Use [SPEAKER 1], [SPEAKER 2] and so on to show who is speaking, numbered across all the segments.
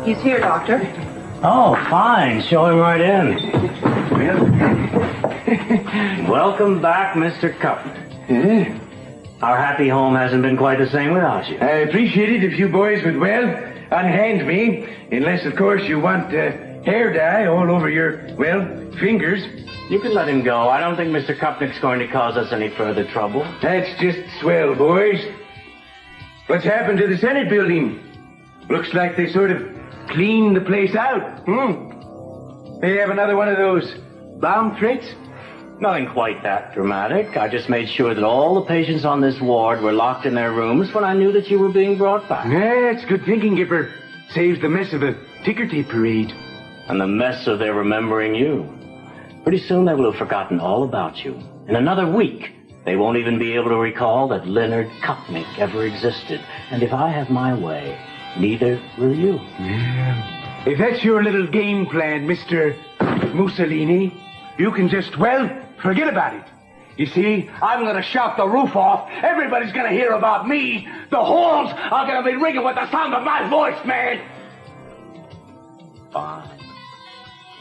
[SPEAKER 1] He's here, Doctor.
[SPEAKER 2] Oh, fine. Show him right in. Welcome back, Mr. Cup. Our happy home hasn't been quite the same without you.
[SPEAKER 3] I appreciate it if you boys would, well, unhand me. Unless, of course, you want hair dye all over your, well, fingers.
[SPEAKER 2] You can let him go. I don't think Mr. Kupnick's going to cause us any further trouble.
[SPEAKER 3] That's just swell, boys. What's happened to the Senate building? Looks like they sort of cleaned the place out. They have another one of those bomb threats?
[SPEAKER 2] Nothing quite that dramatic. I just made sure that all the patients on this ward were locked in their rooms when I knew that you were being brought back.
[SPEAKER 3] Yeah, it's good thinking, Gipper. Saves the mess of a ticker tape parade.
[SPEAKER 2] And the mess of their remembering you. Pretty soon they will have forgotten all about you. In another week, they won't even be able to recall that Leonard Kupnick ever existed. And if I have my way, neither will you.
[SPEAKER 3] Yeah. If that's your little game plan, Mr. Mussolini, you can just, well, forget about it. You see, I'm going to shout the roof off. Everybody's going to hear about me. The halls are going to be ringing with the sound of my voice, man.
[SPEAKER 2] Fine.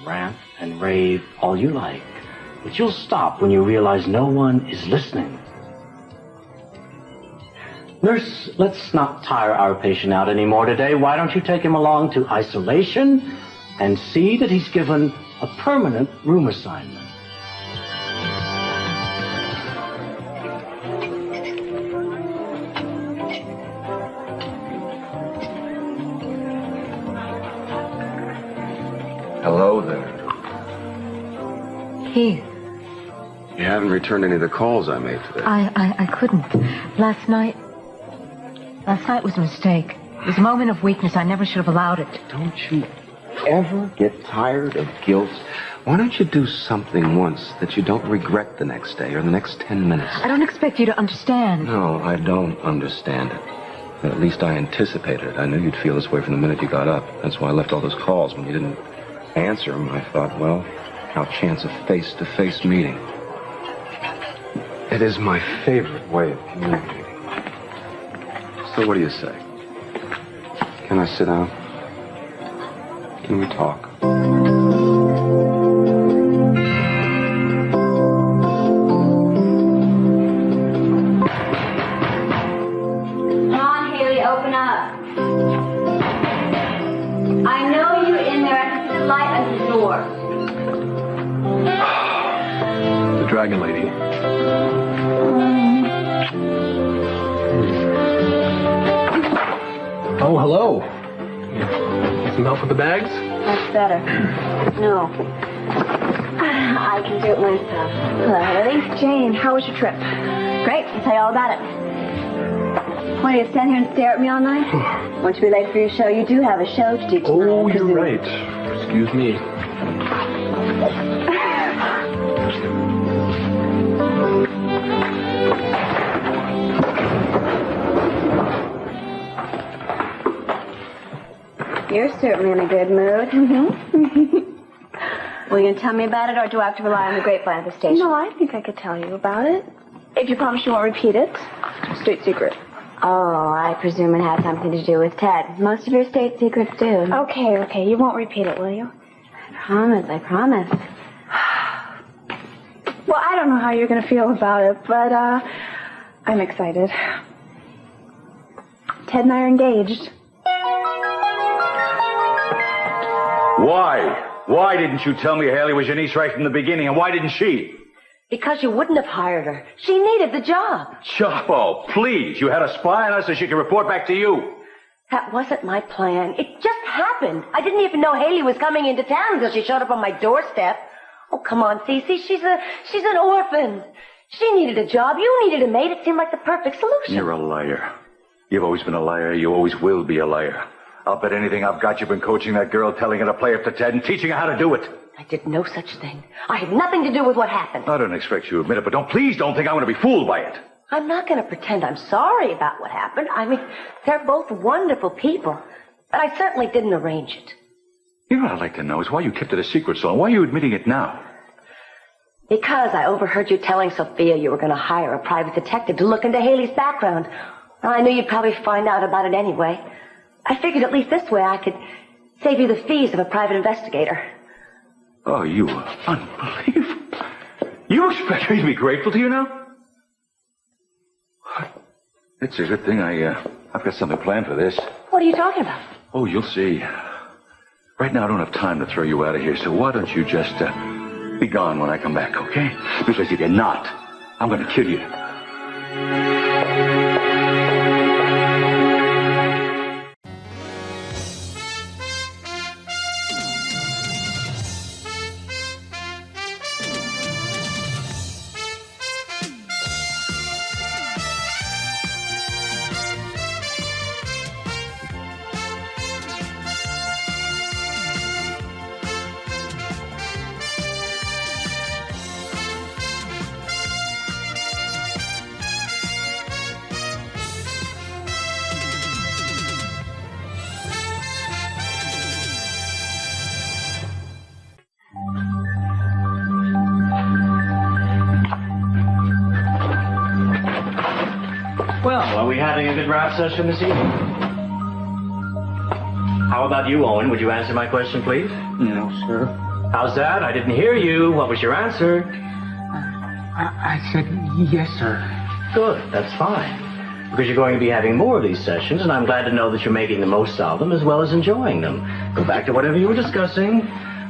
[SPEAKER 2] Rant and rave all you like. But you'll stop when you realize no one is listening. Nurse, let's not tire our patient out anymore today. Why don't you take him along to isolation and see that he's given a permanent room assignment?
[SPEAKER 4] Hello there.
[SPEAKER 5] Keith.
[SPEAKER 4] You haven't returned any of the calls I made today.
[SPEAKER 5] I couldn't. Last night was a mistake. It was a moment of weakness. I never should have allowed it.
[SPEAKER 4] Don't you ever get tired of guilt? Why don't you do something once that you don't regret the next day or the next 10 minutes?
[SPEAKER 5] I don't expect you to understand.
[SPEAKER 4] No, I don't understand it. But at least I anticipated it. I knew you'd feel this way from the minute you got up. That's why I left all those calls. When you didn't answer them, I thought, well, I'll chance a face-to-face meeting. It is my favorite way of communicating. So what do you say? Can I sit down? Can we talk?
[SPEAKER 6] Come on, Hayley, open up. I know you're in there. I can see the light under the door.
[SPEAKER 4] The dragon lady.
[SPEAKER 7] Oh, hello. Some help with the bags?
[SPEAKER 6] That's better. No. I can do it myself. Hello, Hayley. Jane, how was your trip? Great. I'll tell you all about it. Why do you stand here and stare at me all night? Won't you be late for your show? You do have a show to do tonight.
[SPEAKER 7] Oh, you're right. Excuse me.
[SPEAKER 6] You're certainly in a good mood. Will you tell me about it, or do I have to rely on the grapevine at the station?
[SPEAKER 1] No, I think I could tell you about it. If you promise you won't repeat it. State secret.
[SPEAKER 6] Oh, I presume it has something to do with Ted. Most of your state secrets do.
[SPEAKER 1] Okay. You won't repeat it, will you?
[SPEAKER 6] I promise.
[SPEAKER 1] Well, I don't know how you're going to feel about it, but, I'm excited. Ted and I are engaged.
[SPEAKER 8] Why? Why didn't you tell me Hayley was your niece right from the beginning, and why didn't she?
[SPEAKER 5] Because you wouldn't have hired her. She needed the job.
[SPEAKER 8] Chapo, please. You had a spy on us so she could report back to you.
[SPEAKER 5] That wasn't my plan. It just happened. I didn't even know Hayley was coming into town until she showed up on my doorstep. Oh, come on, Cece. She's an orphan. She needed a job. You needed a maid. It seemed like the perfect solution.
[SPEAKER 8] You're a liar. You've always been a liar. You always will be a liar. I'll bet anything I've got you've been coaching that girl, telling her to play up to Ted and teaching her how to do it.
[SPEAKER 5] I did no such thing. I had nothing to do with what happened.
[SPEAKER 8] I don't expect you to admit it, but please don't think I'm going to be fooled by it.
[SPEAKER 5] I'm not going to pretend I'm sorry about what happened. I mean, they're both wonderful people. But I certainly didn't arrange it.
[SPEAKER 8] You know what I'd like to know is why you kept it a secret so long. Why are you admitting it now?
[SPEAKER 5] Because I overheard you telling Sophia you were going to hire a private detective to look into Hayley's background. Well, I knew you'd probably find out about it anyway. I figured at least this way I could Save you the fees of a private investigator.
[SPEAKER 8] Oh, you are unbelievable. You expect me to be grateful to you now? It's a good thing I've got something planned for this.
[SPEAKER 5] What are you talking about?
[SPEAKER 8] Oh, you'll see. Right now, I don't have time to throw you out of here, so why don't you just be gone when I come back, okay? Because if you're not, I'm going to kill you.
[SPEAKER 2] Well, are we having a good rap session this evening? How about you, Owen? Would you answer my question, please?
[SPEAKER 3] No, sir.
[SPEAKER 2] How's that? I didn't hear you. What was your answer?
[SPEAKER 3] I said yes, sir.
[SPEAKER 2] Good, that's fine. Because you're going to be having more of these sessions, and I'm glad to know that you're making the most of them as well as enjoying them. Go back to whatever you were discussing.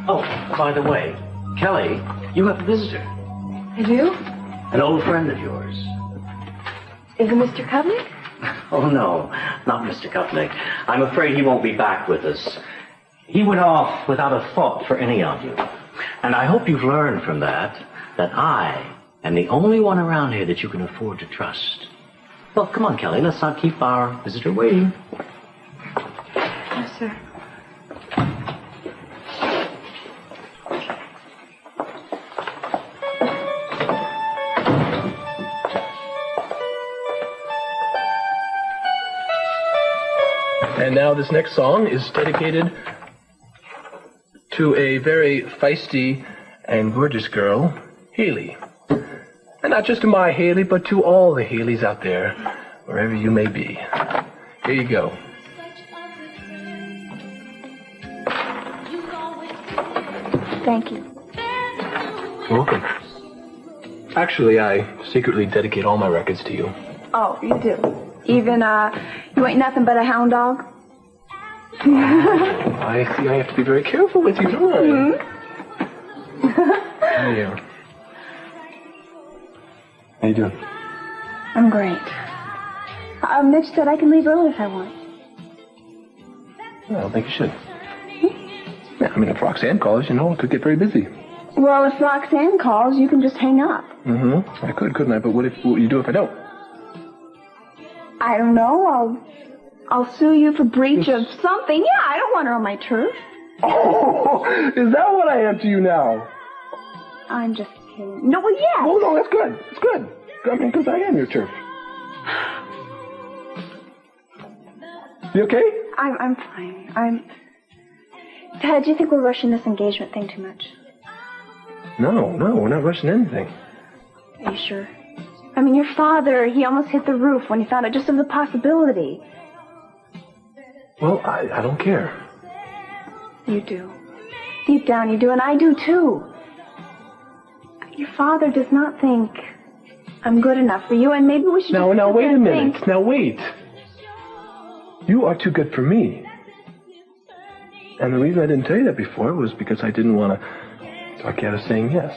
[SPEAKER 2] Oh, by the way, Kelly, you have a visitor.
[SPEAKER 6] I do?
[SPEAKER 2] An old friend of yours.
[SPEAKER 6] Is it Mr. Kovnick?
[SPEAKER 2] Oh, no, not Mr. Kupnick. I'm afraid he won't be back with us. He went off without a thought for any of you. And I hope you've learned from that I am the only one around here that you can afford to trust. Well, come on, Kelly, let's not keep our visitor waiting.
[SPEAKER 6] Yes, sir.
[SPEAKER 7] And now this next song is dedicated to a very feisty and gorgeous girl, Hayley. And not just to my Hayley, but to all the Hayleys out there, wherever you may be. Here you go.
[SPEAKER 6] Thank you.
[SPEAKER 7] You're welcome. Actually, I secretly dedicate all my records to you.
[SPEAKER 6] Oh, you do? Even, you ain't nothing but a hound dog?
[SPEAKER 7] I see I have to be very careful with you, don't I? How are you? How you doing?
[SPEAKER 6] I'm great. Mitch said I can leave early if I want.
[SPEAKER 7] I don't think you should. Yeah, I mean, if Roxanne calls, you know, it could get very busy.
[SPEAKER 6] Well, if Roxanne calls, you can just hang up.
[SPEAKER 7] Mm-hmm. I could, couldn't I? But what will you do if I don't?
[SPEAKER 6] I don't know. I'll sue you for breach of something. Yeah, I don't want her on my turf.
[SPEAKER 7] Oh, is that what I am to you now?
[SPEAKER 6] I'm just kidding. No, well, yeah.
[SPEAKER 7] Oh, no, that's good. It's good. I mean, because I am your turf. You okay?
[SPEAKER 6] I'm fine. Dad, do you think we're rushing this engagement thing too much?
[SPEAKER 7] No, we're not rushing anything.
[SPEAKER 6] Are you sure? I mean, your father, he almost hit the roof when he found out just of the possibility.
[SPEAKER 7] Well, I don't care.
[SPEAKER 6] You do. Deep down you do, and I do too. Your father does not think I'm good enough for you, and maybe we should
[SPEAKER 7] Now,
[SPEAKER 6] just
[SPEAKER 7] wait a minute.
[SPEAKER 6] think.
[SPEAKER 7] Now, wait. You are too good for me. And the reason I didn't tell you that before was because I didn't want to talk you out of saying yes.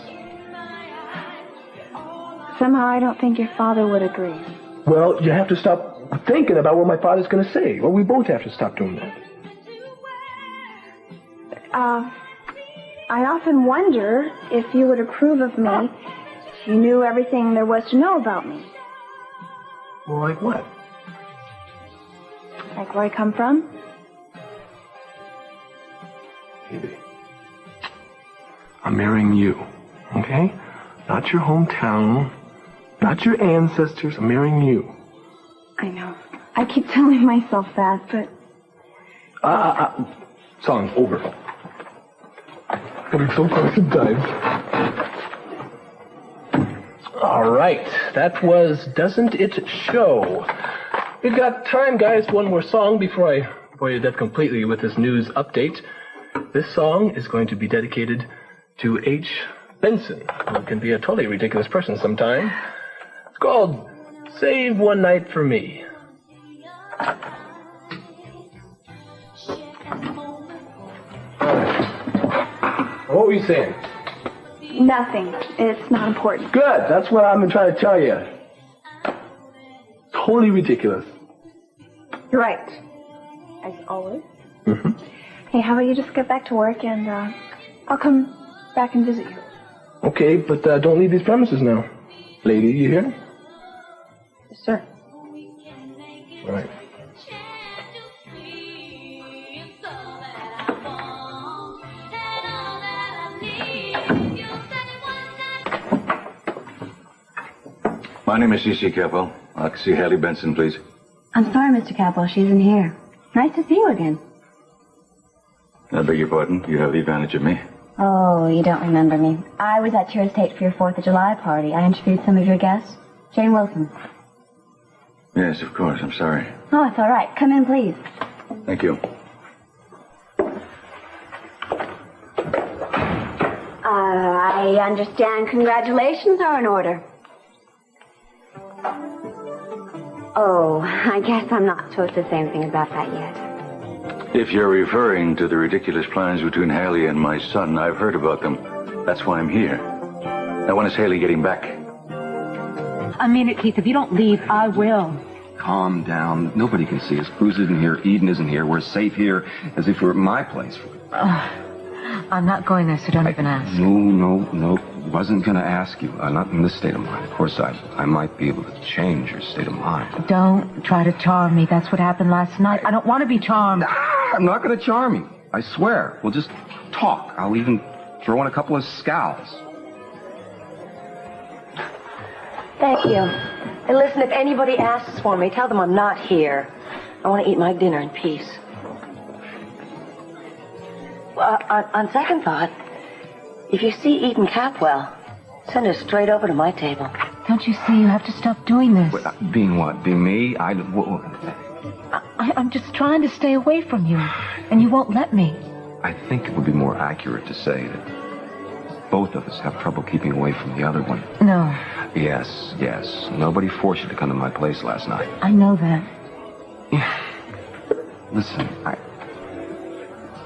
[SPEAKER 6] Somehow I don't think your father would agree.
[SPEAKER 7] Well, you have to stop thinking about what my father's going to say. Well, we both have to stop doing that.
[SPEAKER 6] I often wonder if you would approve of me if you knew everything there was to know about me.
[SPEAKER 7] Well, like what?
[SPEAKER 6] Like where I come from?
[SPEAKER 7] Baby, I'm marrying you, okay? Not your hometown, not your ancestors. I'm marrying you.
[SPEAKER 6] I know. I keep telling myself that, but...
[SPEAKER 7] Song over. Getting so close sometimes. All right, that was Doesn't It Show? We've got time, guys. One more song before I bore you to death completely with this news update. This song is going to be dedicated to H. Benson, who can be a totally ridiculous person sometime. It's called Save One Night for Me. What were you saying?
[SPEAKER 6] Nothing. It's not important.
[SPEAKER 7] Good. That's what I've been trying to tell you. Totally ridiculous.
[SPEAKER 6] You're right. As always.
[SPEAKER 7] Mm-hmm.
[SPEAKER 6] Hey, how about you just get back to work and I'll come back and visit you.
[SPEAKER 7] Okay, but don't leave these premises now. Lady, you hear?
[SPEAKER 6] Yes, sir.
[SPEAKER 7] All right.
[SPEAKER 8] My name is C.C. Capel. I'll see Hayley Benson, please.
[SPEAKER 9] I'm sorry, Mr. Capel. She isn't here. Nice to see you again.
[SPEAKER 8] I beg your pardon. You have the advantage of me.
[SPEAKER 9] Oh, you don't remember me. I was at your estate for your 4th of July party. I interviewed some of your guests. Jane Wilson.
[SPEAKER 8] Yes, of course. I'm sorry.
[SPEAKER 9] Oh, it's all right. Come in, please.
[SPEAKER 8] Thank you.
[SPEAKER 9] I understand congratulations are in order. Oh, I guess I'm not supposed to say anything about that yet.
[SPEAKER 8] If you're referring to the ridiculous plans between Hayley and my son, I've heard about them. That's why I'm here. Now, when is Hayley getting back?
[SPEAKER 10] I mean it, Keith. If you don't leave, I will.
[SPEAKER 4] Calm down. Nobody can see us. Cruz isn't here. Eden isn't here. We're safe here as if we're at my place.
[SPEAKER 10] I'm not going there, so don't even ask.
[SPEAKER 4] No. Wasn't going to ask you. Not in this state of mind. Of course, I might be able to change your state of mind.
[SPEAKER 10] Don't try to charm me. That's what happened last night. I don't want to be charmed.
[SPEAKER 4] I'm not going to charm you. I swear. We'll just talk. I'll even throw in a couple of scowls.
[SPEAKER 5] Thank you. And listen, if anybody asks for me, tell them I'm not here. I want to eat my dinner in peace. Well, on second thought, if you see Eden Capwell, send her straight over to my table.
[SPEAKER 10] Don't you see? You have to stop doing this.
[SPEAKER 4] Being what? Being me?
[SPEAKER 10] I'm just trying to stay away from you, and you won't let me.
[SPEAKER 4] I think it would be more accurate to say that both of us have trouble keeping away from the other one.
[SPEAKER 10] No.
[SPEAKER 4] Yes. Nobody forced you to come to my place last night.
[SPEAKER 10] I know that.
[SPEAKER 4] Yeah. Listen,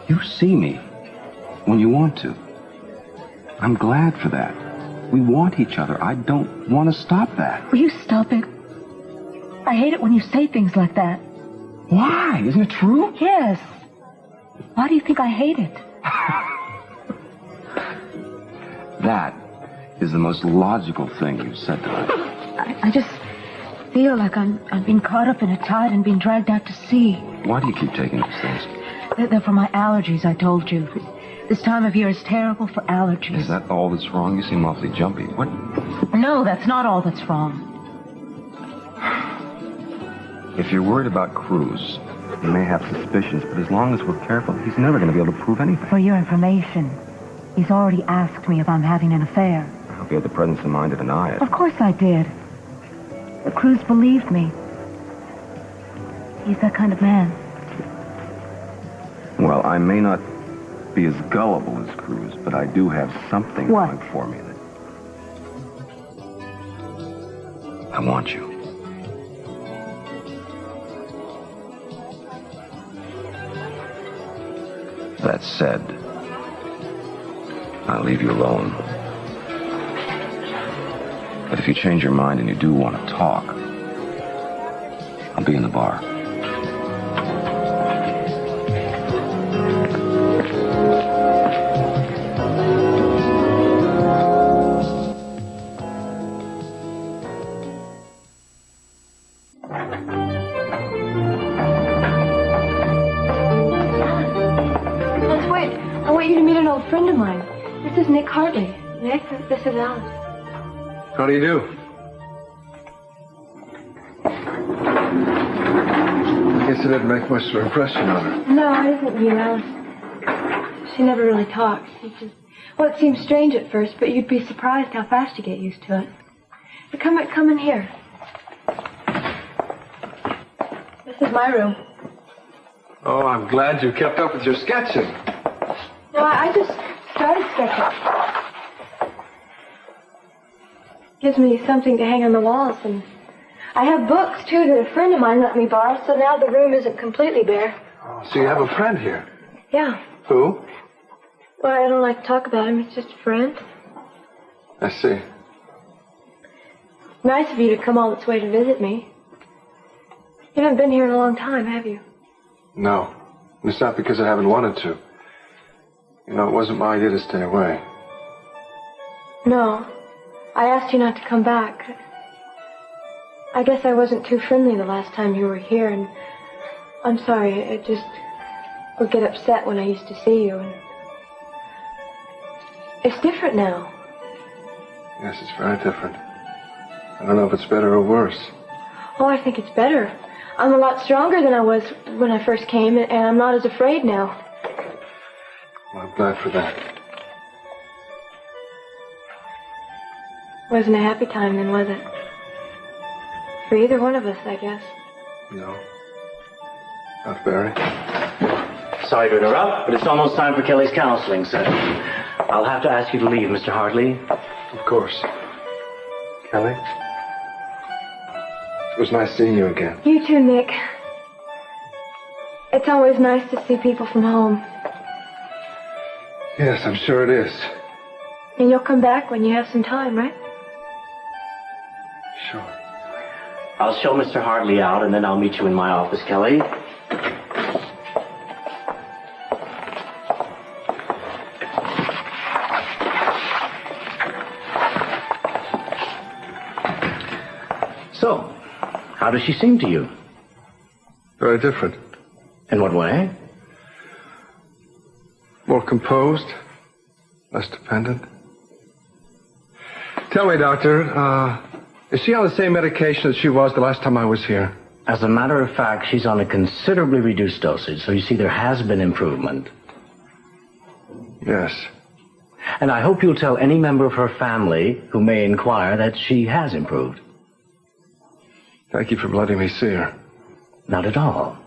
[SPEAKER 4] you see me when you want to. I'm glad for that. We want each other. I don't want to stop that.
[SPEAKER 10] Will you stop it? I hate it when you say things like that.
[SPEAKER 4] Why? Isn't it true?
[SPEAKER 10] Yes. Why do you think I hate it?
[SPEAKER 4] That is the most logical thing you've said tonight.
[SPEAKER 10] I just feel like I'm being caught up in a tide and being dragged out to sea.
[SPEAKER 4] Why do you keep taking these things?
[SPEAKER 10] They're for my allergies, I told you. This time of year is terrible for allergies.
[SPEAKER 4] Is that all that's wrong? You seem awfully jumpy. What?
[SPEAKER 10] No, that's not all that's wrong.
[SPEAKER 4] If you're worried about Cruz, you may have suspicions, but as long as we're careful, he's never going to be able to prove anything.
[SPEAKER 10] For your information, he's already asked me if I'm having an affair.
[SPEAKER 4] I hope you had the presence of mind to deny it.
[SPEAKER 10] Of course I did. But Cruz believed me. He's that kind of man.
[SPEAKER 4] Well, I may not be as gullible as Cruz, but I do have something
[SPEAKER 10] What?
[SPEAKER 4] going for me that I want you. That said, I'll leave you alone. But if you change your mind and you do want to talk, I'll be in the bar.
[SPEAKER 1] I want you to meet an old friend of mine. This is Nick Hartley. Nick, this is Alice.
[SPEAKER 7] How do you do? I guess it didn't make much of an impression on her.
[SPEAKER 1] No, it isn't you, Alice. She never really talks. Well, it seems strange at first, but you'd be surprised how fast you get used to it. But come in here. This is my room.
[SPEAKER 11] Oh, I'm glad you kept up with your sketching.
[SPEAKER 1] No, I just started sketching. Gives me something to hang on the walls, and I have books, too, that a friend of mine let me borrow, so now the room isn't completely bare.
[SPEAKER 11] Oh, so you have a friend here?
[SPEAKER 1] Yeah.
[SPEAKER 11] Who?
[SPEAKER 1] Well, I don't like to talk about him. He's just a friend.
[SPEAKER 11] I see.
[SPEAKER 1] Nice of you to come all this way to visit me. You haven't been here in a long time, have you?
[SPEAKER 11] No. And it's not because I haven't wanted to. You know, it wasn't my idea to stay away.
[SPEAKER 1] No. I asked you not to come back. I guess I wasn't too friendly the last time you were here, and I'm sorry. I just would get upset when I used to see you, and it's different now.
[SPEAKER 11] Yes, it's very different. I don't know if it's better or worse.
[SPEAKER 1] Oh, I think it's better. I'm a lot stronger than I was when I first came, and I'm not as afraid now.
[SPEAKER 11] Well, I'm glad for that.
[SPEAKER 1] Wasn't a happy time then, was it? For either one of us, I guess.
[SPEAKER 11] No. Not very.
[SPEAKER 2] Sorry to interrupt, but it's almost time for Kelly's counseling session. I'll have to ask you to leave, Mr. Hartley.
[SPEAKER 11] Of course. Kelly? It was nice seeing you again.
[SPEAKER 1] You too, Nick. It's always nice to see people from home.
[SPEAKER 11] Yes, I'm sure it is.
[SPEAKER 1] And you'll come back when you have some time, right?
[SPEAKER 11] Sure.
[SPEAKER 2] I'll show Mr. Hartley out, and then I'll meet you in my office, Kelly. So, how does she seem to you?
[SPEAKER 11] Very different.
[SPEAKER 2] In what way?
[SPEAKER 11] More composed, less dependent. Tell me, Doctor, is she on the same medication as she was the last time I was here?
[SPEAKER 2] As a matter of fact, she's on a considerably reduced dosage, so you see there has been improvement.
[SPEAKER 11] Yes.
[SPEAKER 2] And I hope you'll tell any member of her family who may inquire that she has improved.
[SPEAKER 11] Thank you for letting me see her.
[SPEAKER 2] Not at all.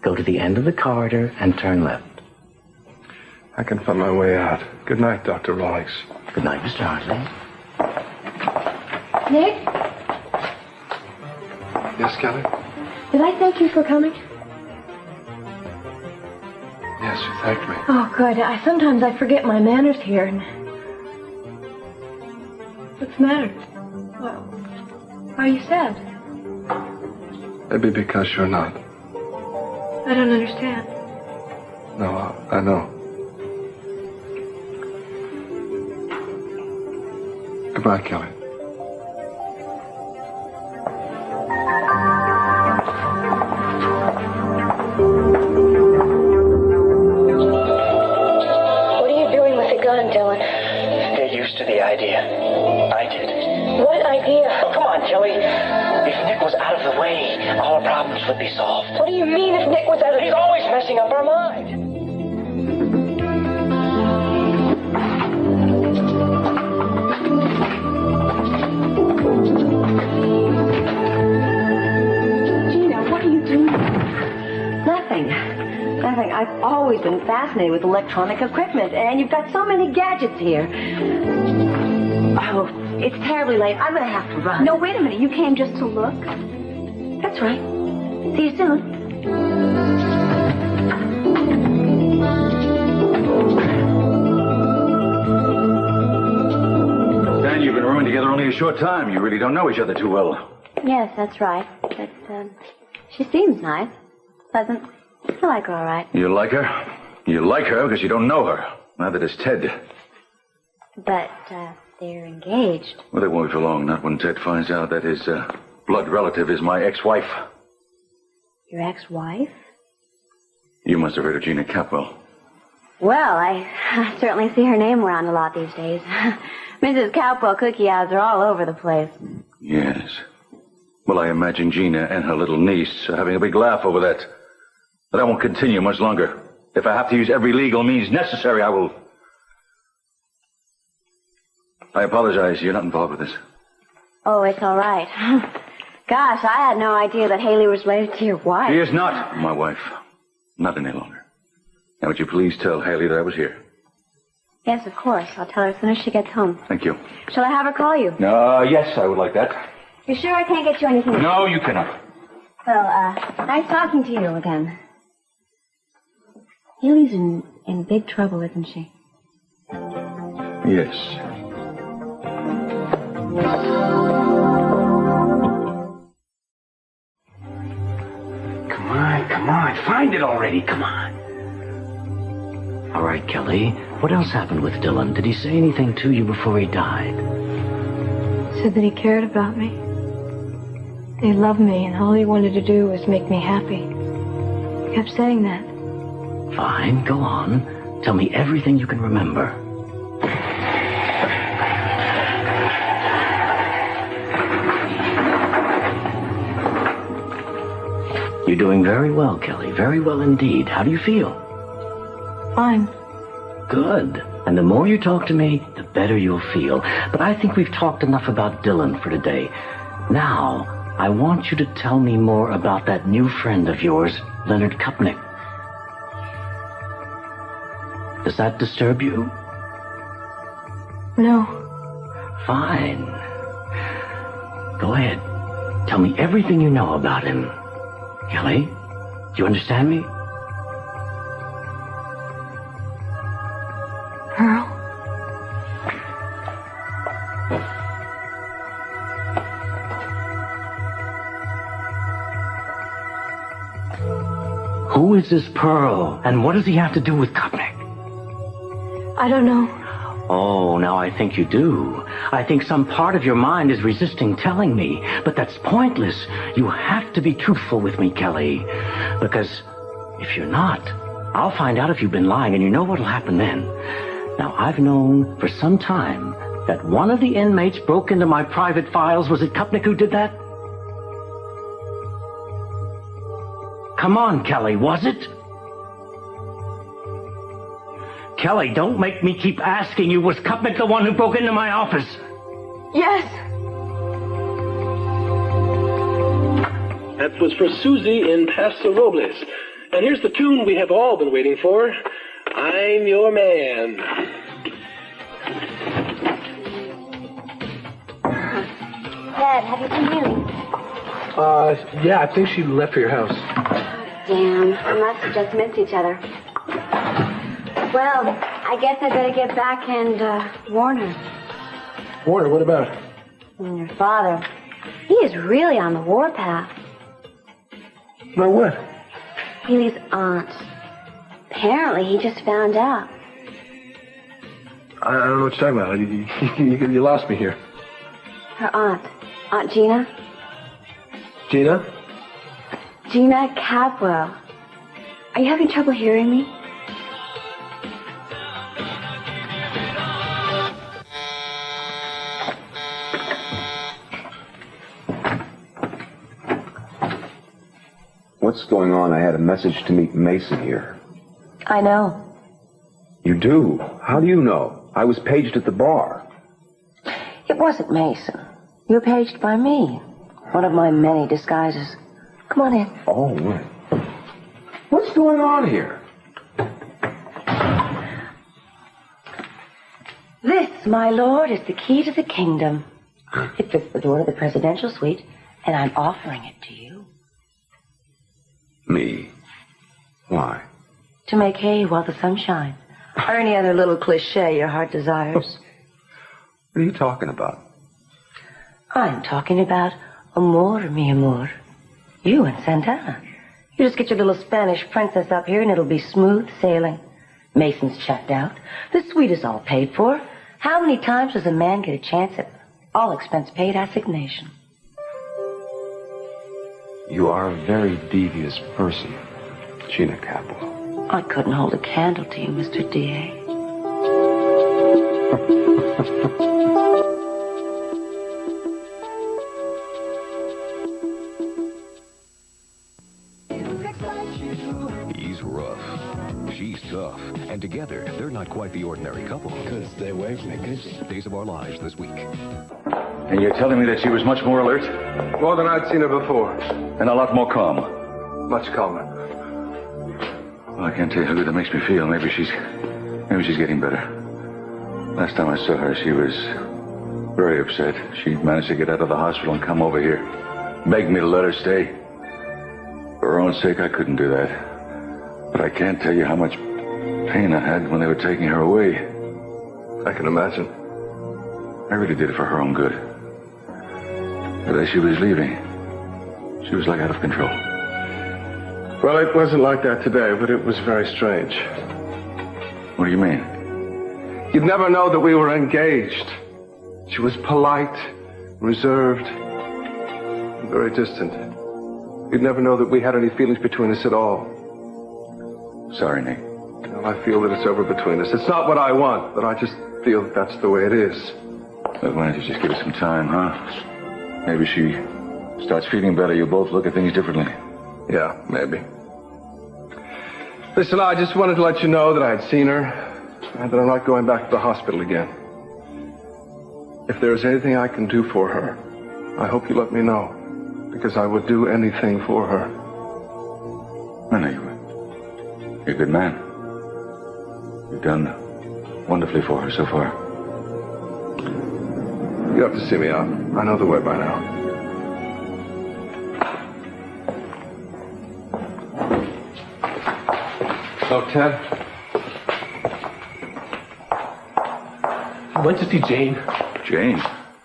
[SPEAKER 2] Go to the end of the corridor and turn left.
[SPEAKER 11] I can find my way out. Good night, Dr. Rawlings.
[SPEAKER 2] Good night, Mr. Hartley.
[SPEAKER 1] Nick?
[SPEAKER 11] Yes, Kelly?
[SPEAKER 1] Did I thank you for coming?
[SPEAKER 11] Yes, you thanked me.
[SPEAKER 1] Oh, good. Sometimes I forget my manners here. And what's the matter? Well, why are you sad?
[SPEAKER 11] Maybe because you're not.
[SPEAKER 1] I don't understand.
[SPEAKER 11] No, I know. Goodbye, Kelly.
[SPEAKER 1] What are you doing with the gun, Dylan?
[SPEAKER 2] Get used to the idea. I did.
[SPEAKER 1] What idea?
[SPEAKER 2] Oh, come on, Kelly. If Nick was out of the way, all our problems would be solved.
[SPEAKER 1] What do you mean if Nick was out of...
[SPEAKER 2] He's always messing up our mind.
[SPEAKER 5] Gina, what are you doing? Nothing. I've always been fascinated with electronic equipment, and you've got so many gadgets here. Oh, it's terribly late. I'm going to have to run.
[SPEAKER 6] No, wait a minute. You came just to look?
[SPEAKER 5] That's right. See you soon.
[SPEAKER 8] Dan, you've been rooming together only a short time. You really don't know each other too well.
[SPEAKER 9] Yes, that's right. But, she seems nice. Pleasant. I like her all right.
[SPEAKER 8] You like her? You like her because you don't know her. Neither does Ted.
[SPEAKER 9] But, they're engaged.
[SPEAKER 8] Well, they won't be for long. Not when Ted finds out that his blood relative is my ex-wife.
[SPEAKER 9] Your ex-wife?
[SPEAKER 8] You must have heard of Gina Capwell.
[SPEAKER 9] Well, I certainly see her name around a lot these days. Mrs. Cowpell cookie eyes are all over the place.
[SPEAKER 8] Yes. Well, I imagine Gina and her little niece are having a big laugh over that. But I won't continue much longer. If I have to use every legal means necessary, I will. I apologize. You're not involved with this.
[SPEAKER 9] Oh, it's all right. Gosh, I had no idea that Hayley was related to your wife.
[SPEAKER 8] She is not my wife. Not any longer. Now, would you please tell Hayley that I was here?
[SPEAKER 9] Yes, of course. I'll tell her as soon as she gets home.
[SPEAKER 8] Thank you.
[SPEAKER 9] Shall I have her call you?
[SPEAKER 8] Yes, I would like that.
[SPEAKER 9] You sure I can't get you anything?
[SPEAKER 8] No, you cannot.
[SPEAKER 9] Well, nice talking to you again. Hayley's in big trouble, isn't she?
[SPEAKER 8] Yes.
[SPEAKER 3] Come on. Find it already. Come on.
[SPEAKER 2] All right, Kelly. What else happened with Dylan? Did he say anything to you before he died?
[SPEAKER 1] Said that he cared about me. He loved me, and all he wanted to do was make me happy. He kept saying that.
[SPEAKER 2] Fine, go on. Tell me everything you can remember. You're doing very well, Kelly. Very well indeed. How do you feel?
[SPEAKER 1] Fine.
[SPEAKER 2] Good. And the more you talk to me, the better you'll feel. But I think we've talked enough about Dylan for today. Now, I want you to tell me more about that new friend of yours, Leonard Kupnick. Does that disturb you?
[SPEAKER 1] No.
[SPEAKER 2] Fine. Go ahead. Tell me everything you know about him. Kelly, do you understand me?
[SPEAKER 1] Pearl?
[SPEAKER 2] Who is this Pearl, and what does he have to do with Kupnick?
[SPEAKER 1] I don't know.
[SPEAKER 2] Oh, now I think you do. I think some part of your mind is resisting telling me, but that's pointless. You have to be truthful with me, Kelly, because if you're not, I'll find out if you've been lying, and you know what'll happen then. Now, I've known for some time that one of the inmates broke into my private files. Was it Kupnick who did that? Come on, Kelly, was it? Kelly, don't make me keep asking you, was Kupnick the one who broke into my office?
[SPEAKER 1] Yes.
[SPEAKER 7] That was for Susie in Paso Robles. And here's the tune we have all been waiting for. I'm your man.
[SPEAKER 9] Dad, have you seen Hayley?
[SPEAKER 7] Yeah, I think she left for your house.
[SPEAKER 9] Damn, we must have just missed each other. Well, I guess I better get back and warn her.
[SPEAKER 7] Warner, what about?
[SPEAKER 9] Your father. He is really on the warpath.
[SPEAKER 7] No, what?
[SPEAKER 9] Hayley's aunt. Apparently, he just found out.
[SPEAKER 7] I don't know what you're talking about. You lost me here.
[SPEAKER 9] Her aunt. Aunt Gina?
[SPEAKER 7] Gina?
[SPEAKER 9] Gina Capwell. Are you having trouble hearing me?
[SPEAKER 4] What's going on? I had a message to meet Mason here.
[SPEAKER 5] I know.
[SPEAKER 4] You do? How do you know? I was paged at the bar.
[SPEAKER 5] It wasn't Mason. You were paged by me. One of my many disguises. Come on in.
[SPEAKER 4] Oh, right. What's going on here?
[SPEAKER 5] This, my lord, is the key to the kingdom. It fits the door to the presidential suite, and I'm offering it to you.
[SPEAKER 4] Me? Why?
[SPEAKER 5] To make hay while the sun shines. Or any other little cliche your heart desires.
[SPEAKER 4] What are you talking about?
[SPEAKER 5] I'm talking about amor, mi amor. You and Santana. You just get your little Spanish princess up here and it'll be smooth sailing. Mason's checked out. The suite is all paid for. How many times does a man get a chance at all expense paid assignation?
[SPEAKER 4] You are a very devious person, Gina Capwell.
[SPEAKER 5] I couldn't hold a candle to you, Mr. D.A.
[SPEAKER 12] He's rough. She's tough. And together, they're not quite the ordinary couple.
[SPEAKER 3] Couldn't stay away from me, could you?
[SPEAKER 12] Days of Our Lives this week.
[SPEAKER 8] And you're telling me that she was much more alert
[SPEAKER 11] More than I'd seen her before.
[SPEAKER 8] and a lot more calm.
[SPEAKER 11] Much calmer.
[SPEAKER 8] Well, I can't tell you how good that makes me feel. Maybe she's getting better. Last time I saw her, she was very upset. She managed to get out of the hospital and come over here. Begged me to let her stay. For her own sake, I couldn't do that. But I can't tell you how much pain I had when they were taking her away.
[SPEAKER 11] I can imagine.
[SPEAKER 8] I really did it for her own good. But as she was leaving, she was like out of control.
[SPEAKER 11] Well, it wasn't like that today, but it was very strange.
[SPEAKER 8] What do you mean?
[SPEAKER 11] You'd never know that we were engaged. She was polite, reserved, and very distant. You'd never know that we had any feelings between us at all.
[SPEAKER 8] Sorry, Nick.
[SPEAKER 11] Well, I feel that it's over between us. It's not what I want, but I just feel that's the way it is.
[SPEAKER 8] But why don't you just give her some time, huh? Maybe she starts feeling better. You'll both look at things differently.
[SPEAKER 11] Yeah, maybe. Listen, I just wanted to let you know that I had seen her and that I'm not going back to the hospital again. If there's anything I can do for her, I hope you let me know, because I would do anything for her.
[SPEAKER 8] I know you would. You're a good man. You've done wonderfully for her so far.
[SPEAKER 11] You have to see me out. I know the way by now.
[SPEAKER 3] Oh, Ted?
[SPEAKER 7] I went to see Jane.
[SPEAKER 8] Jane?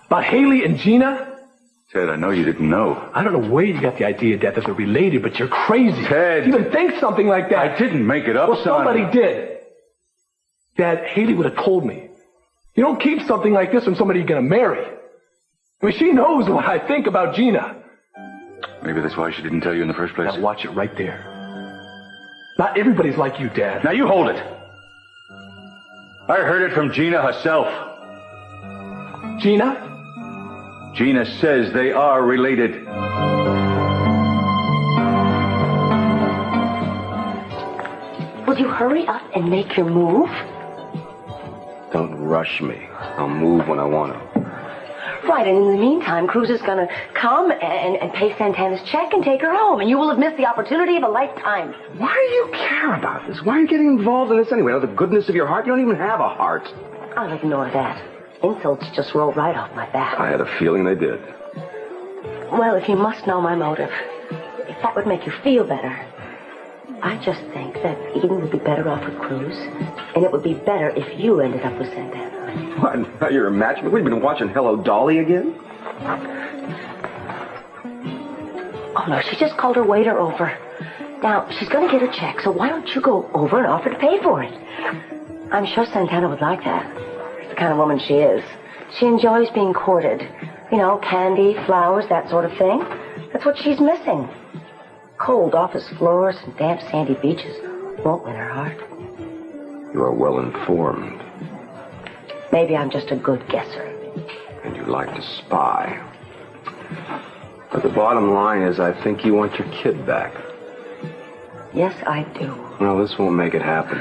[SPEAKER 7] About Hayley and Gina?
[SPEAKER 8] Ted, I know you didn't know.
[SPEAKER 7] I don't know where you got the idea, Dad, that they're related, but you're crazy.
[SPEAKER 8] Ted!
[SPEAKER 7] To even think something like that.
[SPEAKER 8] I didn't make it up,
[SPEAKER 7] Well,
[SPEAKER 8] son.
[SPEAKER 7] somebody did. Dad, Hayley would have told me. You don't keep something like this from somebody you're going to marry. I mean, she knows what I think about Gina.
[SPEAKER 8] Maybe that's why she didn't tell you in the first place.
[SPEAKER 7] Now watch it right there. Not everybody's like you, Dad.
[SPEAKER 8] Now you hold it. I heard it from Gina herself.
[SPEAKER 7] Gina?
[SPEAKER 8] Gina says they are related.
[SPEAKER 5] Will you hurry up and make your move?
[SPEAKER 4] Don't rush me. I'll move when I want to.
[SPEAKER 5] Right, and in the meantime, Cruz is going to come and pay Santana's check and take her home, and you will have missed the opportunity of a lifetime.
[SPEAKER 4] Why do you care about this? Why are you getting involved in this anyway? Out of the goodness of your heart? You don't even have a heart.
[SPEAKER 5] I'll ignore that. Insults just roll right off my back.
[SPEAKER 4] I had a feeling they did.
[SPEAKER 5] Well, if you must know my motive, if that would make you feel better, I just think that Eden would be better off with Cruz, and it would be better if you ended up with Santana.
[SPEAKER 4] What? Now you're a match? We've been watching Hello Dolly again?
[SPEAKER 5] Oh, no, she just called her waiter over. Now, she's going to get her check, so why don't you go over and offer to pay for it? I'm sure Santana would like that. It's the kind of woman she is. She enjoys being courted. You know, candy, flowers, that sort of thing. That's what she's missing. Cold office floors and damp sandy beaches won't win her heart.
[SPEAKER 4] You are well informed.
[SPEAKER 5] Maybe I'm just a good guesser.
[SPEAKER 4] And you like to spy. But the bottom line is I think you want your kid back.
[SPEAKER 5] Yes, I do.
[SPEAKER 4] Well, this won't make it happen.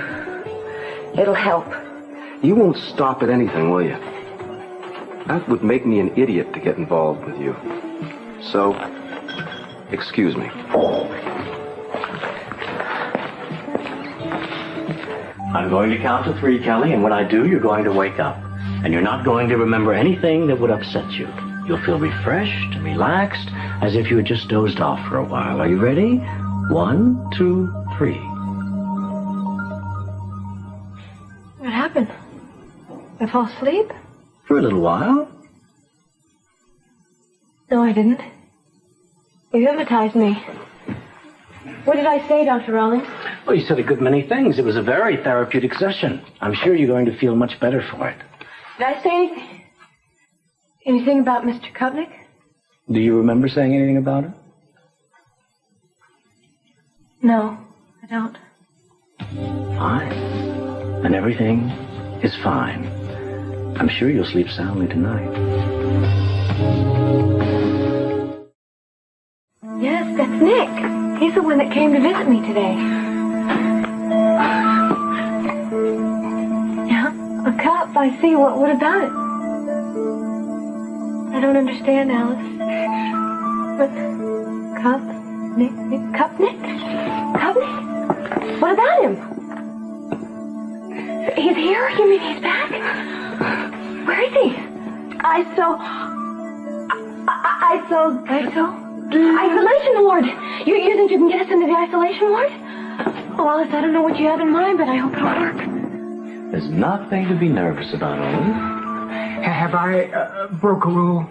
[SPEAKER 5] It'll help.
[SPEAKER 4] You won't stop at anything, will you? That would make me an idiot to get involved with you. So, excuse me.
[SPEAKER 2] I'm going to count to 3, Kelly, and when I do, you're going to wake up. And you're not going to remember anything that would upset you. You'll feel refreshed and relaxed, as if you had just dozed off for a while. Are you ready? 1, 2, 3.
[SPEAKER 1] What happened? I fall asleep?
[SPEAKER 2] For a little while.
[SPEAKER 1] No, I didn't. You hypnotized me. What did I say, Dr. Rawlings?
[SPEAKER 2] Well, you said a good many things. It was a very therapeutic session. I'm sure you're going to feel much better for it.
[SPEAKER 1] Did I say anything? Anything about Mr. Kupnick?
[SPEAKER 2] Do you remember saying anything about it?
[SPEAKER 1] No, I don't.
[SPEAKER 2] Fine. And everything is fine. I'm sure you'll sleep soundly tonight.
[SPEAKER 1] Yes, that's Nick. He's the one that came to visit me today. Yeah, a cup. I see. What about it? I don't understand, Alice. What? Cup? Nick? Cup? Nick? Cup? Nick?
[SPEAKER 5] What about him? He's here? You mean he's back? Where is he? Isolation ward. You think you can get us into the isolation ward? Oh, Alice, I don't know what you have in mind, but I hope it'll work.
[SPEAKER 2] There's nothing to be nervous about, Owen.
[SPEAKER 3] Have I broke a rule?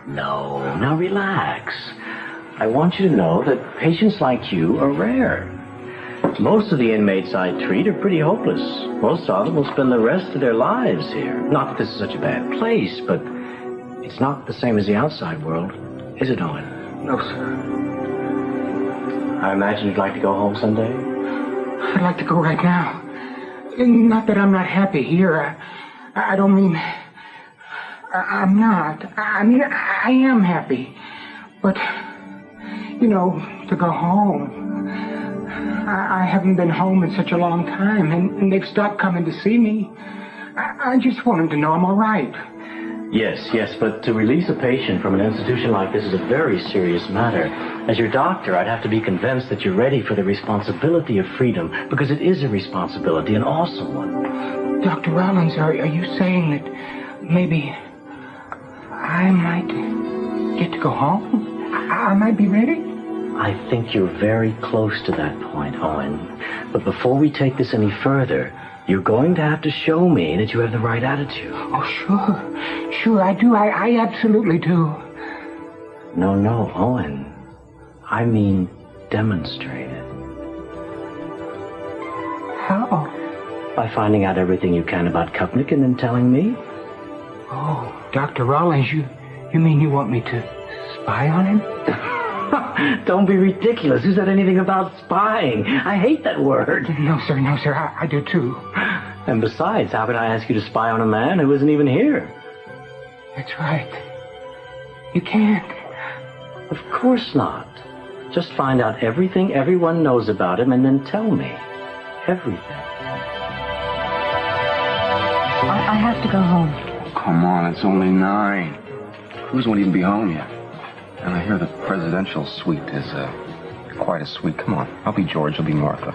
[SPEAKER 2] No, now relax. I want you to know that patients like you are rare. Most of the inmates I treat are pretty hopeless. Most of them will spend the rest of their lives here. Not that this is such a bad place, but it's not the same as the outside world. Is it, Owen?
[SPEAKER 3] No, sir.
[SPEAKER 2] I imagine you'd like to go home someday?
[SPEAKER 3] I'd like to go right now. Not that I'm not happy here. I don't mean... I'm not. I mean, I am happy. But, you know, to go home... I haven't been home in such a long time, and they've stopped coming to see me. I just want them to know I'm all right.
[SPEAKER 2] Yes, but to release a patient from an institution like this is a very serious matter. As your doctor, I'd have to be convinced that you're ready for the responsibility of freedom, because it is a responsibility, an awesome one.
[SPEAKER 3] Dr. Rollins, are you saying that maybe I might get to go home? I might be ready?
[SPEAKER 2] I think you're very close to that point, Owen. But before we take this any further, you're going to have to show me that you have the right attitude.
[SPEAKER 3] Oh, sure, I do. I absolutely do.
[SPEAKER 2] No, Owen. I mean, demonstrate it.
[SPEAKER 3] How?
[SPEAKER 2] By finding out everything you can about Kupnik and then telling me.
[SPEAKER 3] Oh, Dr. Rollins, you mean you want me to spy on him?
[SPEAKER 2] Don't be ridiculous. Who said anything about spying? I hate that word.
[SPEAKER 3] No, sir, I do too.
[SPEAKER 2] And besides, how could I ask you to spy on a man who isn't even here?
[SPEAKER 3] That's right. You can't.
[SPEAKER 2] Of course not. Just find out everything everyone knows about him and then tell me. Everything.
[SPEAKER 10] I have to go home.
[SPEAKER 4] Come on, it's only 9. Cruz won't even be home yet. And I hear the presidential suite is quite a suite. Come on, I'll be George, you'll be Martha.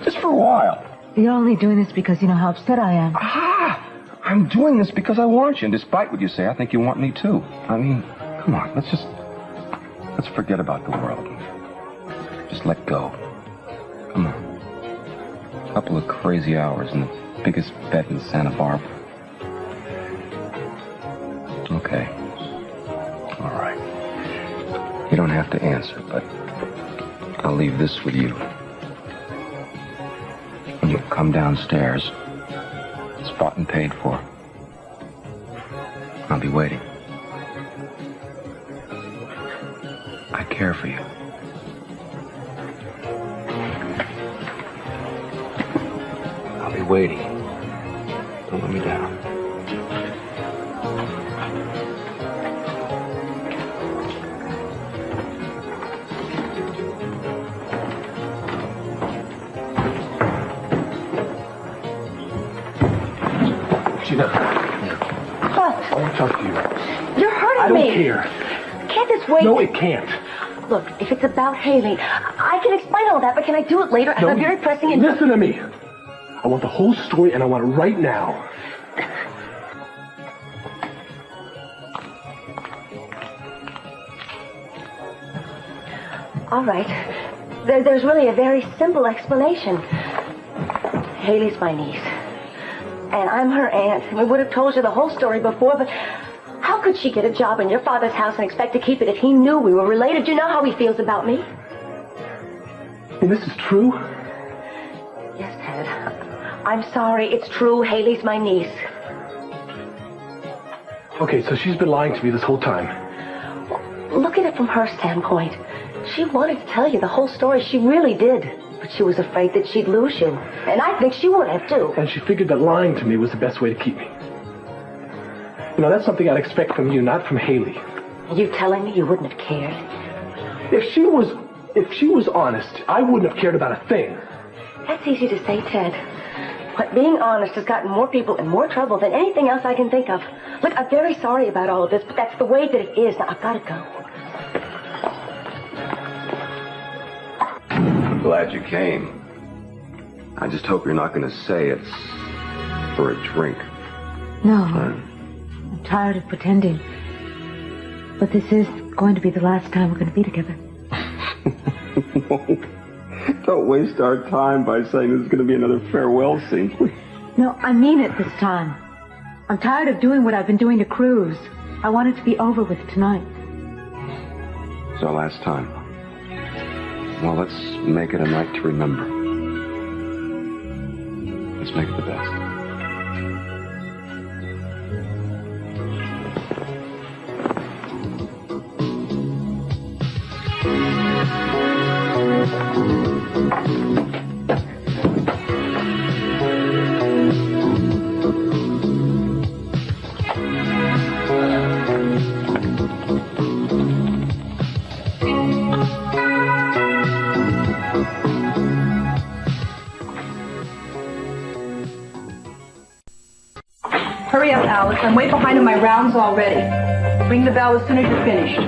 [SPEAKER 4] Just for a while.
[SPEAKER 10] You're only doing this because you know how upset I am.
[SPEAKER 4] I'm doing this because I want you, and despite what you say, I think you want me too. I mean, come on, let's forget about the world. Just let go. Come on. A couple of crazy hours in the biggest bed in Santa Barbara. Okay. All right. You don't have to answer, but I'll leave this with you. When you come downstairs, it's bought and paid for. I'll be waiting. I care for you. I'll be waiting. Don't let me down.
[SPEAKER 7] Gina.
[SPEAKER 5] What?
[SPEAKER 7] I want to talk to you.
[SPEAKER 5] You're hurting me.
[SPEAKER 7] I don't care.
[SPEAKER 5] Can't this wait?
[SPEAKER 7] No, it can't.
[SPEAKER 5] Look, if it's about Hayley, I can explain all that, but can I do it later? I have a very pressing...
[SPEAKER 7] Listen to me. I want the whole story, and I want it right now.
[SPEAKER 5] All right. There's really a very simple explanation. Hayley's my niece. And I'm her aunt. We would have told you the whole story before, but how could she get a job in your father's house and expect to keep it if he knew we were related? You know how he feels about me.
[SPEAKER 7] And this is true?
[SPEAKER 5] Yes, Ted. I'm sorry. It's true. Hayley's my niece.
[SPEAKER 7] Okay, so she's been lying to me this whole time.
[SPEAKER 5] Well, look at it from her standpoint. She wanted to tell you the whole story. She really did. But she was afraid that she'd lose you. And I think she would have, too.
[SPEAKER 7] And she figured that lying to me was the best way to keep me. You know, that's something I'd expect from you, not from Hayley.
[SPEAKER 5] Are you telling me you wouldn't have cared?
[SPEAKER 7] If she was honest, I wouldn't have cared about a thing.
[SPEAKER 5] That's easy to say, Ted. But being honest has gotten more people in more trouble than anything else I can think of. Look, I'm very sorry about all of this, but that's the way that it is. Now, I've got to go.
[SPEAKER 4] glad you came. I just hope you're not going to say it's for a drink.
[SPEAKER 10] No, I'm tired of pretending. But this is going to be the last time we're going to be together.
[SPEAKER 4] Don't waste our time by saying this is going to be another farewell scene, please.
[SPEAKER 10] No, I mean it this time. I'm tired of doing what I've been doing to Cruz. I want it to be over with tonight.
[SPEAKER 4] It's our last time. Well, let's make it a night to remember. Let's make it the best.
[SPEAKER 13] Hurry up, Alice. I'm way behind on my rounds already. Ring the bell as soon as you're finished.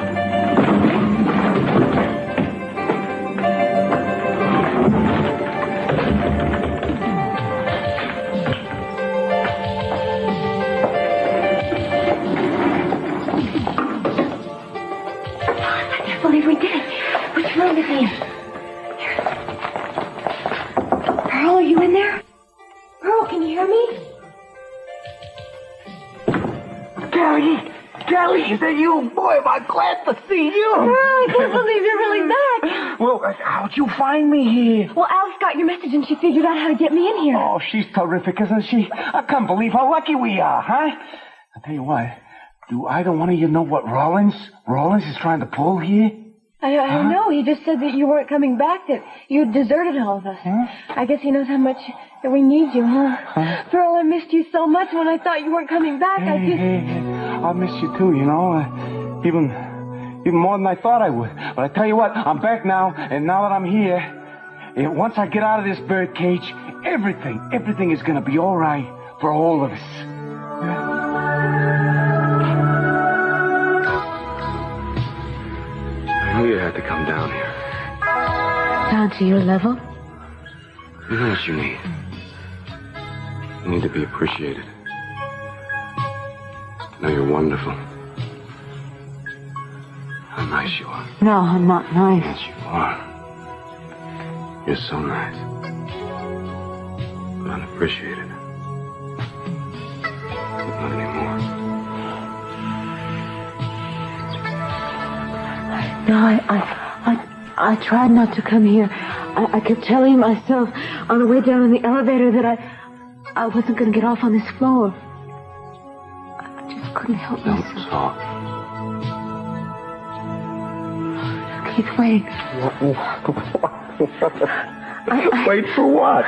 [SPEAKER 10] I can't believe we did it. Which room is he? Pearl, are you in there? Pearl, can you hear me?
[SPEAKER 3] Gary, is that you? Boy, am I glad to see you.
[SPEAKER 1] Oh, I can't believe you're really back.
[SPEAKER 3] Well, how'd you find me here?
[SPEAKER 1] Well, Alice got your message and she figured out how to get me in here.
[SPEAKER 3] Oh, she's terrific, isn't she? I can't believe how lucky we are, huh? I'll tell you what. Do either one of you know what Rollins is trying to pull here?
[SPEAKER 1] I don't know. He just said that you weren't coming back, that you deserted all of us.
[SPEAKER 3] Huh?
[SPEAKER 1] I guess he knows how much that we need you, huh? Pearl, I missed you so much when I thought you weren't coming back.
[SPEAKER 3] I miss you too, you know. Even more than I thought I would. But I tell you what, I'm back now, and now that I'm here, once I get out of this bird cage, everything is gonna be all right for all of us. Yeah.
[SPEAKER 4] I knew you had to come down here.
[SPEAKER 10] Down to your level?
[SPEAKER 4] You know what you need. You need to be appreciated. Know you're wonderful. How nice you are.
[SPEAKER 10] No, I'm not nice.
[SPEAKER 4] Yes, you are. You're so nice. But unappreciated. But not anymore.
[SPEAKER 10] No, I tried not to come here. I kept telling myself on the way down in the elevator that I wasn't going to get off on this floor. I just couldn't help myself.
[SPEAKER 4] Don't talk.
[SPEAKER 10] Keith, wait.
[SPEAKER 4] Wait for what?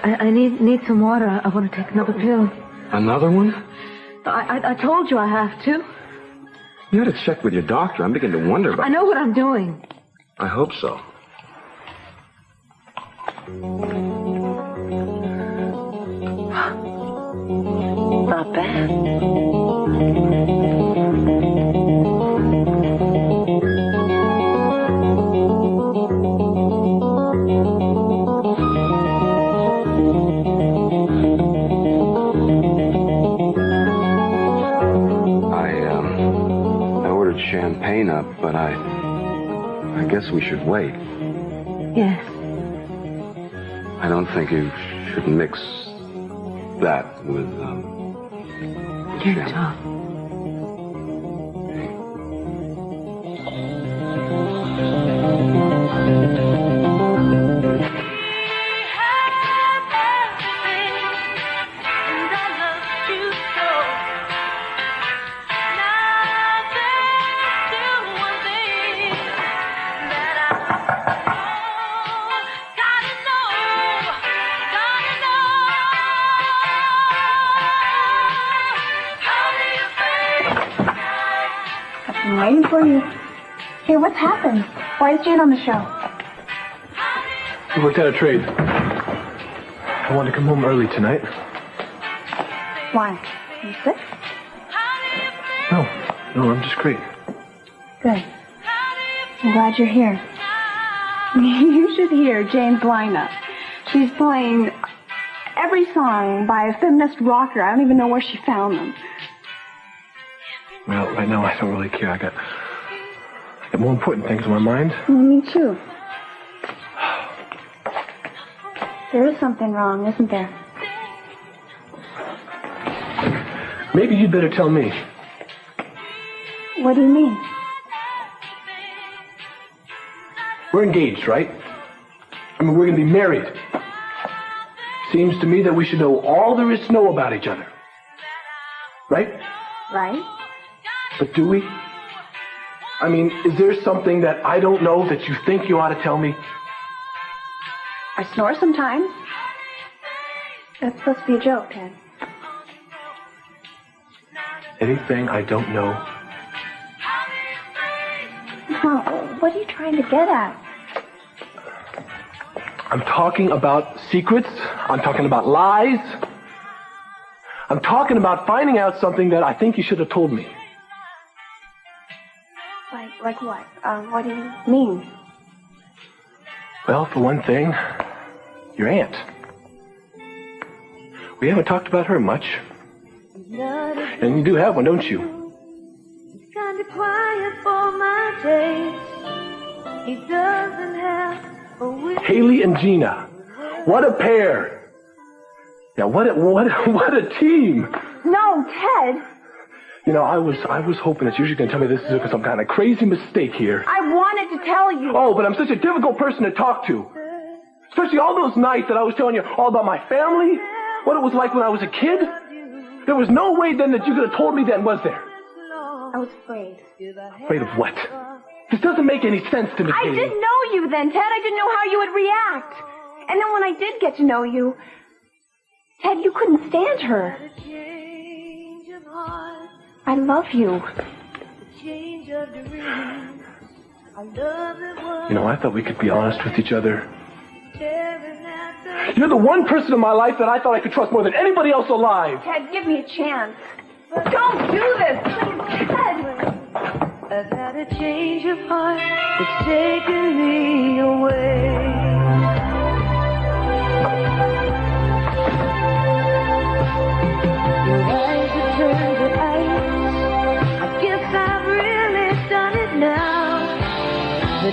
[SPEAKER 10] I need some water. I want to take another pill.
[SPEAKER 4] Another one?
[SPEAKER 10] I told you I have to.
[SPEAKER 4] You ought to check with your doctor. I'm beginning to wonder about...
[SPEAKER 10] I know what I'm doing.
[SPEAKER 4] I hope so.
[SPEAKER 5] Not bad.
[SPEAKER 4] I ordered champagne up, but I guess we should wait.
[SPEAKER 10] Yes.
[SPEAKER 4] I don't think you should mix that with,
[SPEAKER 10] Can't talk.
[SPEAKER 6] I'm waiting for you. Hey, what's happened? Why is Jane on the show?
[SPEAKER 7] I worked out a trade. I want to come home early tonight.
[SPEAKER 6] Why? Are you sick?
[SPEAKER 7] No, I'm just great.
[SPEAKER 6] Good. I'm glad you're here. You should hear Jane's lineup. She's playing every song by a feminist rocker. I don't even know where she found them.
[SPEAKER 7] Well, right now I don't really care. I got more important things on my mind.
[SPEAKER 6] Me too. There is something wrong, isn't there?
[SPEAKER 7] Maybe you'd better tell me.
[SPEAKER 6] What do you mean?
[SPEAKER 7] We're engaged, right? I mean, we're going to be married. Seems to me that we should know all there is to know about each other. Right?
[SPEAKER 6] Right.
[SPEAKER 7] But do we? I mean, is there something that I don't know that you think you ought to tell me?
[SPEAKER 6] I snore sometimes. That's supposed to be a joke, Ted.
[SPEAKER 7] Anything I don't know?
[SPEAKER 6] Well, what are you trying to get at?
[SPEAKER 7] I'm talking about secrets. I'm talking about lies. I'm talking about finding out something that I think you should have told me.
[SPEAKER 6] Like what? What do you mean?
[SPEAKER 7] Well, for one thing, your aunt. We haven't talked about her much. And you do have one, don't you?
[SPEAKER 14] It's kind of quiet for my taste. He doesn't have a will.
[SPEAKER 7] Hayley and Gina. What a pair. Yeah, what a team.
[SPEAKER 6] No, Ted.
[SPEAKER 7] You know, I was hoping that you were going to tell me this is some kind of crazy mistake here.
[SPEAKER 6] I wanted to tell you.
[SPEAKER 7] Oh, but I'm such a difficult person to talk to. Especially all those nights that I was telling you all about my family, what it was like when I was a kid. There was no way then that you could have told me then, was there?
[SPEAKER 6] I was afraid.
[SPEAKER 7] Afraid of what? This doesn't make any sense to me,
[SPEAKER 6] I
[SPEAKER 7] Katie.
[SPEAKER 6] didn't know you then, Ted. I didn't know how you would react. And then when I did get to know you, Ted, you couldn't stand her. I love you.
[SPEAKER 7] You know, I thought we could be honest with each other. You're the one person in my life that I thought I could trust more than anybody else alive.
[SPEAKER 6] Ted, give me a chance. Don't do this. Ted.
[SPEAKER 14] I've had a change of heart. It's taken me away. Your eyes have turned to ice. I guess I've really done it now. The